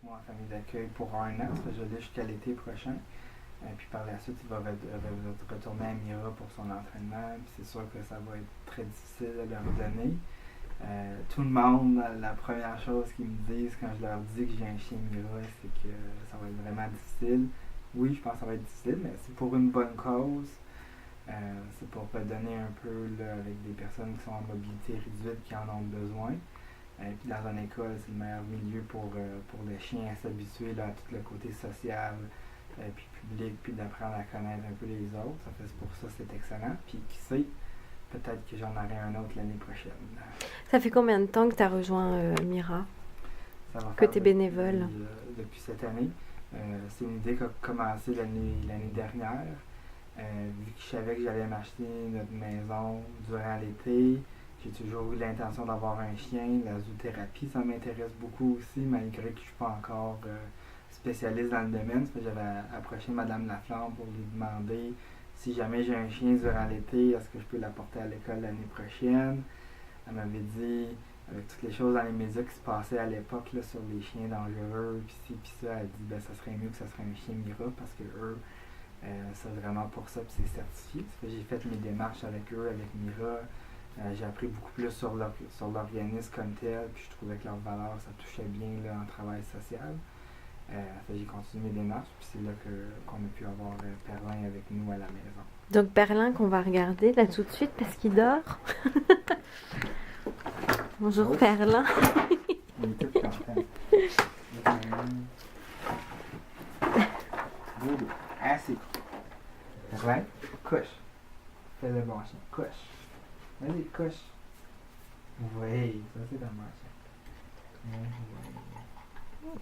moi en famille d'accueil pour un an, parce que je l'ai jusqu'à l'été prochain. Puis par la suite, il va retourner à Mira pour son entraînement. Puis c'est sûr que ça va être très difficile de leur donner. Tout le monde, la première chose qu'ils me disent quand je leur dis que j'ai un chien Mira, c'est que ça va être vraiment difficile. Oui, je pense que ça va être difficile, mais c'est pour une bonne cause. C'est pour donner un peu là, avec des personnes qui sont en mobilité réduite qui en ont besoin. Puis dans une école, c'est le meilleur milieu pour le chien à s'habituer là, à tout le côté social, puis public, puis d'apprendre à connaître un peu les autres. Ça fait pour ça c'est excellent. Puis qui sait, peut-être que j'en aurai un autre l'année prochaine. Ça fait combien de temps que tu as rejoint Mira? Ça va Que faire tu es bénévole? depuis cette année. C'est une idée qui a commencé l'année dernière. Vu que je savais que j'allais m'acheter notre maison durant l'été, j'ai toujours eu l'intention d'avoir un chien. La zoothérapie, ça m'intéresse beaucoup aussi, malgré que je ne suis pas encore spécialiste dans le domaine. J'avais approché Madame Laflamme pour lui demander si jamais j'ai un chien durant l'été, est-ce que je peux l'apporter à l'école l'année prochaine. Elle m'avait dit, avec toutes les choses dans les médias qui se passaient à l'époque là, sur les chiens dangereux, puis ci, puis ça, elle dit ben ça serait mieux que ça serait un chien Mira parce que eux, c'est vraiment pour ça, puis c'est certifié. J'ai fait mes démarches avec eux, avec Mira. J'ai appris beaucoup plus sur l'organisme comme tel, puis je trouvais que leur valeur, ça touchait bien là, en travail social. J'ai continué mes démarches, puis c'est là qu'on a pu avoir Perlin avec nous à la maison. Donc Perlin qu'on va regarder là tout de suite parce qu'il dort. Bonjour Oh. Perlin. Il est tout content. Dodo, assis. Perlin, couche. Fais le bon chien, couche. Vas-y, couche. Oui, ça c'est un bon chien. Oui.